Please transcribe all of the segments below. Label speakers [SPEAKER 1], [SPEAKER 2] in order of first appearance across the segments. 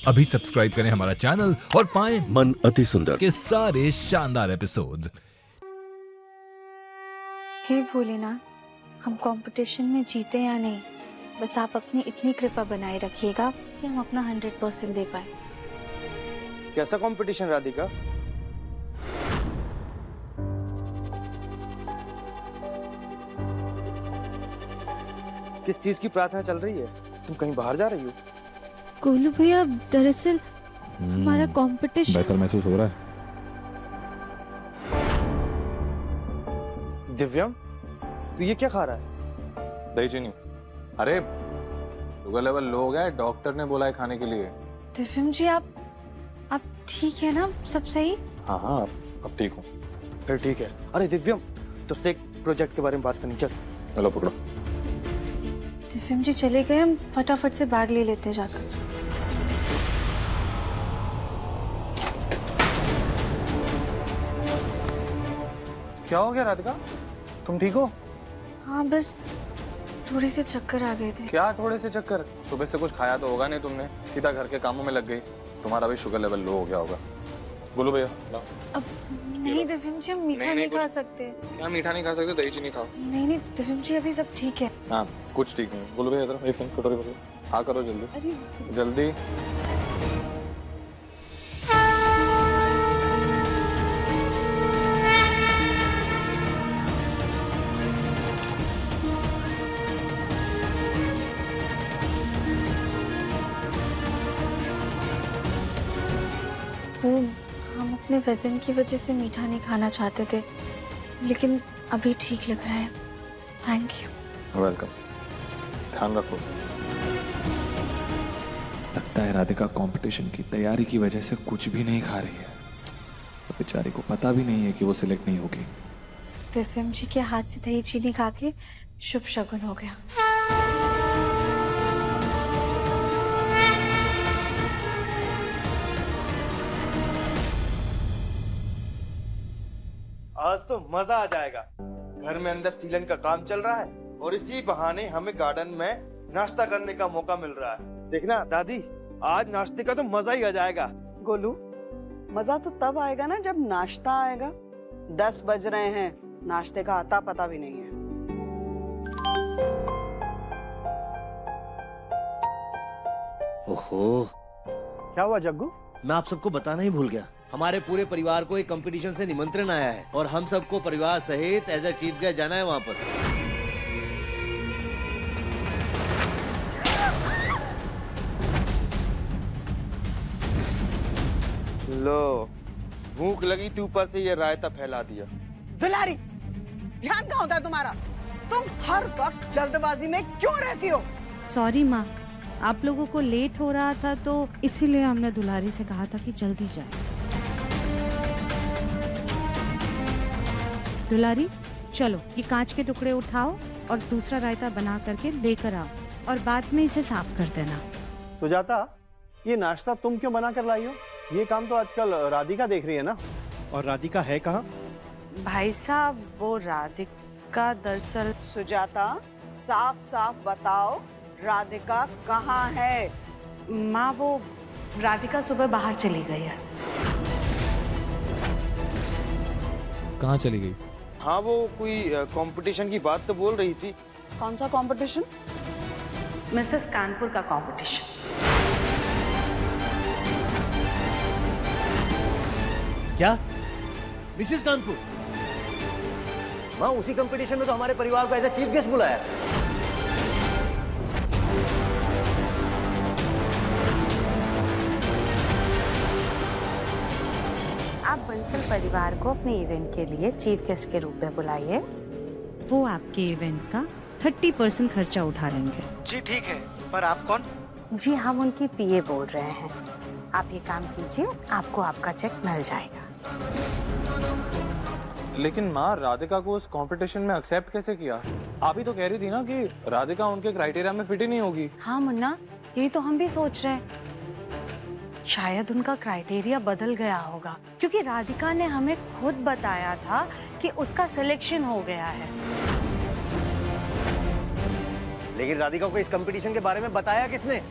[SPEAKER 1] अभी सब्सक्राइब करें हमारा चैनल और पाएं
[SPEAKER 2] मन अति सुंदर
[SPEAKER 1] के सारे शानदार एपिसोड्स।
[SPEAKER 3] हे भोलेनाथ, हम कंपटीशन में जीते या नहीं, बस आप अपनी इतनी कृपा बनाए रखिएगा कि हम अपना 100% दे पाए।
[SPEAKER 4] कैसा कंपटीशन राधिका? किस चीज की प्रार्थना चल रही है? तुम कहीं बाहर जा रही हो?
[SPEAKER 3] गोलू भैया, दरअसल हमारा कंपटीशन
[SPEAKER 5] बेहतर महसूस हो रहा है।
[SPEAKER 4] दिव्यम, तू ये क्या खा रहा है?
[SPEAKER 6] दही चीनी। अरे शुगर लेवल लो हो गया है, डॉक्टर ने बोला है खाने के लिए।
[SPEAKER 3] दिव्यम जी, आप ठीक है ना? सब सही?
[SPEAKER 6] हाँ हाँ, अब ठीक हूँ।
[SPEAKER 4] फिर ठीक है। अरे दिव्यम, तुझसे एक प्रोजेक्ट के बारे में बात करनी, चल।
[SPEAKER 6] चलो पकड़ो।
[SPEAKER 3] दिव्यम जी चले गए, हम फटाफट से बैग ले लेते जाकर।
[SPEAKER 6] क्या हो गया राधिका? तुम ठीक हो?
[SPEAKER 3] हाँ, बस थोड़े से चक्कर आ गए थे।
[SPEAKER 6] क्या थोड़े से चक्कर? सुबह से कुछ खाया तो होगा नहीं तुमने, सीधा घर के कामों में लग गई। तुम्हारा भी शुगर लेवल लो हो गया होगा। बोलो भैया लाओ।
[SPEAKER 3] अब नहीं दिव्यम जी, हम मीठा नहीं खा सकते।
[SPEAKER 6] क्या मीठा नहीं खा सकते? दही चीनी खाओ।
[SPEAKER 3] नहीं दिव्यम जी, अभी सब ठीक है।
[SPEAKER 6] हाँ कुछ ठीक नहीं। बोलो भैया इधर एक सेकंड, कटोरी पकड़ो। हाँ करो जल्दी जल्दी।
[SPEAKER 3] वो हम अपने वजन की वजह से मीठा नहीं खाना चाहते थे, लेकिन अभी ठीक लग रहा है। Thank you.
[SPEAKER 6] वेलकम। ध्यान रखो।
[SPEAKER 5] लगता है राधिका कंपटीशन की तैयारी की वजह से कुछ भी नहीं खा रही है। तो बेचारी को पता भी नहीं है कि वो सिलेक्ट नहीं होगी।
[SPEAKER 3] दिव्यम जी के हाथ से दही चीनी खा के शुभ शगुन हो गया।
[SPEAKER 4] आज तो मजा आ जाएगा। घर में अंदर सीलन का काम चल रहा है और इसी बहाने हमें गार्डन में नाश्ता करने का मौका मिल रहा है। देखना दादी, आज नाश्ते का तो मजा ही आ जाएगा।
[SPEAKER 7] गोलू, मजा तो तब आएगा ना जब नाश्ता आएगा। 10 बज रहे हैं, नाश्ते का आता पता भी नहीं है।
[SPEAKER 2] ओहो,
[SPEAKER 4] क्या हुआ जग्गू?
[SPEAKER 2] मैं आप सबको बताना ही भूल गया। हमारे पूरे परिवार को एक कंपटीशन से निमंत्रण आया है और हम सबको परिवार सहित एज अ चीफ गेस्ट जाना है वहाँ पर।
[SPEAKER 4] लो, भूख लगी तो ऊपर से ये रायता फैला दिया।
[SPEAKER 7] दुलारी, ध्यान कहाँ होता है तुम्हारा? तुम हर वक्त जल्दबाजी में क्यों रहती हो?
[SPEAKER 8] सॉरी माँ, आप लोगों को लेट हो रहा था तो इसीलिए हमने दुलारी से कहा था कि जल्दी जाए। दुलारी, चलो ये कांच के टुकड़े उठाओ और दूसरा रायता बना करके लेकर आओ और बाद में इसे साफ कर देना।
[SPEAKER 9] सुजाता, ये नाश्ता तुम क्यों बना कर लाई हो? ये काम तो आजकल राधिका देख रही है ना। और राधिका है कहाँ?
[SPEAKER 8] भाई साहब, वो राधिका दरअसल।
[SPEAKER 7] सुजाता, साफ साफ बताओ, राधिका कहाँ है?
[SPEAKER 8] माँ, वो राधिका सुबह बाहर चली गई है।
[SPEAKER 5] कहाँ चली गई?
[SPEAKER 4] हाँ, वो कोई कंपटीशन की बात तो बोल रही थी।
[SPEAKER 7] कौन सा कंपटीशन?
[SPEAKER 8] मिसेस कानपुर का कंपटीशन।
[SPEAKER 2] क्या? मिसेस कानपुर? माँ, उसी कंपटीशन में तो हमारे परिवार को एज अ चीफ गेस्ट बुलाया।
[SPEAKER 8] आप बंसल परिवार को अपने इवेंट के लिए चीफ गेस्ट के रूप में बुलाइए। वो आपके इवेंट का 30% खर्चा उठा लेंगे।
[SPEAKER 4] जी ठीक है, पर आप कौन?
[SPEAKER 8] जी, हम उनकी पीए बोल रहे हैं। आप ये काम कीजिए, आपको आपका चेक मिल जाएगा।
[SPEAKER 6] लेकिन माँ, राधिका को उस कंपटीशन में एक्सेप्ट कैसे किया? आप ही तो कह रही थी ना कि राधिका उनके क्राइटेरिया में फिट ही नहीं होगी।
[SPEAKER 8] हाँ मुन्ना, यही तो हम भी सोच रहे हैं। शायद उनका क्राइटेरिया बदल गया होगा, क्योंकि राधिका ने हमें खुद बताया था कि उसका सिलेक्शन हो गया है।
[SPEAKER 2] लेकिन राधिका को इस कंपटीशन के बारे में बताया किसने?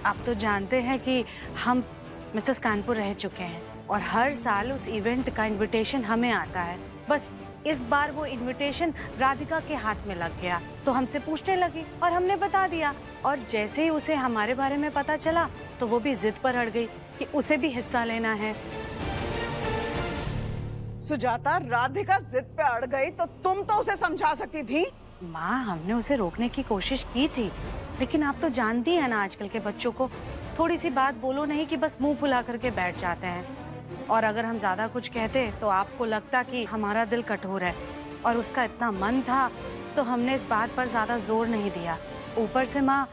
[SPEAKER 8] आप तो जानते हैं कि हम मिसेस कानपुर रह चुके हैं और हर साल उस इवेंट का इनविटेशन हमें आता है। बस इस बार वो इनविटेशन राधिका के हाथ में लग गया तो हमसे पूछने लगी और हमने बता दिया। और जैसे ही उसे हमारे बारे में पता चला तो वो भी जिद पर अड़ गई कि उसे भी हिस्सा लेना है।
[SPEAKER 7] सुजाता, राधिका जिद पे अड़ गई तो तुम तो उसे समझा सकती थी।
[SPEAKER 8] माँ, हमने उसे रोकने की कोशिश की थी, लेकिन आप तो जानती हैं ना आजकल के बच्चों को, थोड़ी सी बात बोलो नहीं कि बस मुंह फुला करके बैठ जाते हैं। और अगर हम ज्यादा कुछ कहते तो आपको लगता कि हमारा दिल कठोर है, और उसका इतना मन था तो हमने इस बात पर ज्यादा जोर नहीं दिया। ऊपर से माँ,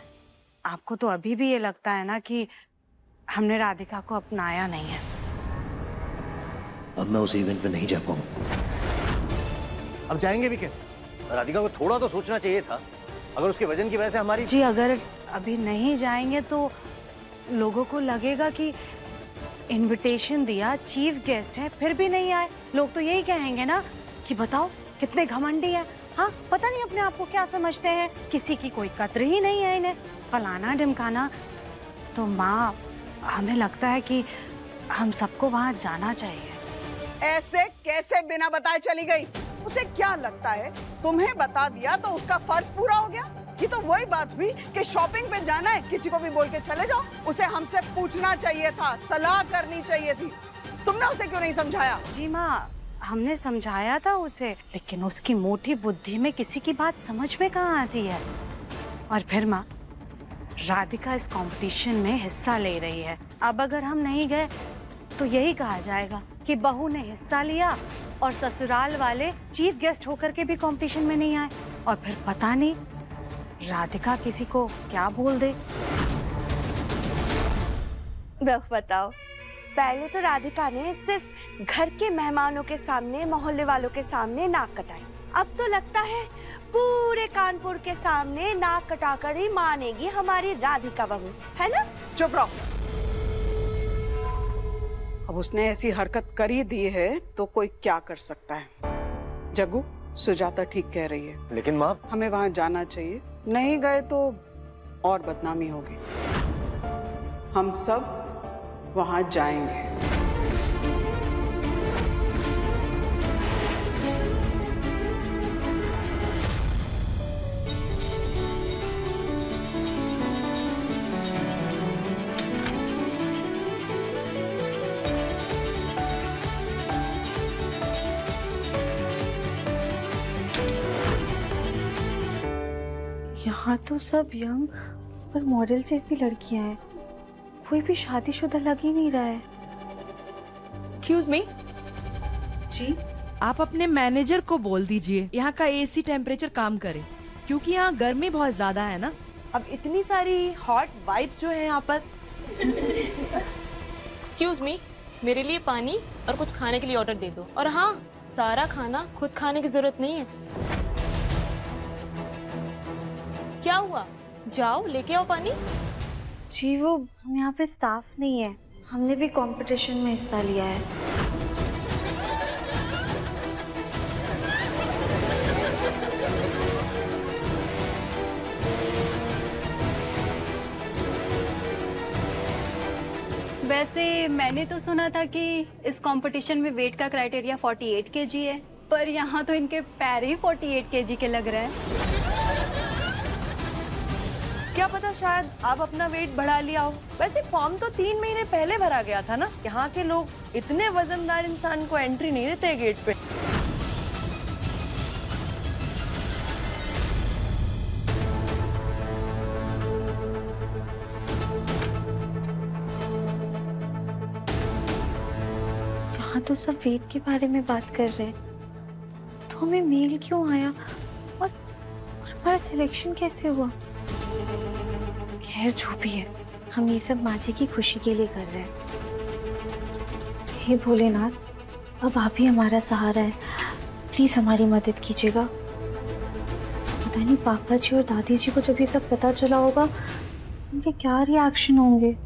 [SPEAKER 8] आपको तो अभी भी ये लगता है ना कि हमने राधिका को अपनाया नहीं है।
[SPEAKER 2] अब मैं उस इवेंट में नहीं जा पाऊँ। अब जाएंगे भी कैसे? राधिका को थोड़ा तो सोचना चाहिए था। अगर उसके वजन की वजह से हमारी
[SPEAKER 8] जी, अगर अभी नहीं जाएंगे तो लोगों को लगेगा कि इनविटेशन दिया, चीफ गेस्ट है, फिर भी नहीं आए। लोग तो यही कहेंगे ना कि बताओ कितने घमंडी है। हाँ, पता नहीं अपने आप को क्या समझते हैं, किसी की कोई कद्र ही नहीं है इन्हें, फलाना ढिमकाना। तो माँ, हमें लगता है कि हम सबको वहाँ जाना चाहिए।
[SPEAKER 7] ऐसे कैसे बिना बताए चली गई? उसे क्या लगता है तुम्हें बता दिया तो उसका फर्ज पूरा हो गया? ये तो वही बात हुई कि शॉपिंग पे जाना है, किसी को भी बोल के चले जाओ। उसे हमसे पूछना चाहिए था, सलाह करनी चाहिए थी। तुमने उसे क्यों नहीं समझाया?
[SPEAKER 8] जी माँ, हमने समझाया था उसे, लेकिन उसकी मोटी बुद्धि में किसी की बात समझ में कहाँ आती है। और फिर माँ, राधिका इस कंपटीशन में हिस्सा ले रही है। अब अगर हम नहीं गए तो यही कहा जाएगा कि बहू ने हिस्सा लिया और ससुराल वाले चीफ गेस्ट होकर के भी कंपटीशन में नहीं आए। और फिर पता नहीं राधिका किसी को क्या बोल दे।
[SPEAKER 3] बताओ, पहले तो राधिका ने सिर्फ घर के मेहमानों के सामने, मोहल्ले वालों के सामने नाक कटाई। अब तो लगता है पूरे कानपुर के सामने नाक कटाकर ही मानेगी हमारी राधिका बहू, है ना?
[SPEAKER 7] चुप रहो। अब उसने ऐसी हरकत कर ही दी है तो कोई क्या कर सकता है। जग्गू, सुजाता ठीक कह रही है,
[SPEAKER 4] लेकिन माँ,
[SPEAKER 7] हमें वहां जाना चाहिए। नहीं गए तो और बदनामी होगी। हम सब वहां जाएंगे।
[SPEAKER 3] यहाँ तो सब यंग और मॉडल जैसी लड़कियां हैं, कोई भी शादीशुदा लग ही नहीं रहा है।
[SPEAKER 10] एक्सक्यूज मी
[SPEAKER 3] जी,
[SPEAKER 10] आप अपने मैनेजर को बोल दीजिए यहाँ का एसी टेम्परेचर काम करे, क्योंकि यहाँ गर्मी बहुत ज्यादा है ना। अब इतनी सारी हॉट वाइब्स जो है यहाँ पर।
[SPEAKER 11] एक्सक्यूज मी, मेरे लिए पानी और कुछ खाने के लिए ऑर्डर दे दो। और हाँ, सारा खाना खुद खाने की जरूरत नहीं है। क्या हुआ? जाओ लेके आओ पानी।
[SPEAKER 3] जी वो हम यहाँ पे स्टाफ नहीं है, हमने भी कंपटीशन में हिस्सा लिया है।
[SPEAKER 12] वैसे मैंने तो सुना था कि इस कंपटीशन में वेट का क्राइटेरिया 48 केजी है, पर यहाँ तो इनके पैर ही 48 केजी के लग रहे हैं।
[SPEAKER 10] क्या पता शायद आप अपना वेट बढ़ा लिया हो। वैसे फॉर्म तो 3 महीने पहले भरा गया था ना। यहाँ के लोग इतने वजनदार इंसान को एंट्री नहीं देते गेट पे।
[SPEAKER 3] यहाँ तो सब वेट के बारे में बात कर रहे हैं, तो हमें मेल क्यों आया और हमारा सिलेक्शन कैसे हुआ? खैर जो भी है, हम ये सब माँ जी की खुशी के लिए कर रहे हैं। हे भोलेनाथ, अब आप ही हमारा सहारा है, प्लीज हमारी मदद कीजिएगा। पता नहीं पापा जी और दादी जी को जब ये सब पता चला होगा, उनके क्या रिएक्शन होंगे।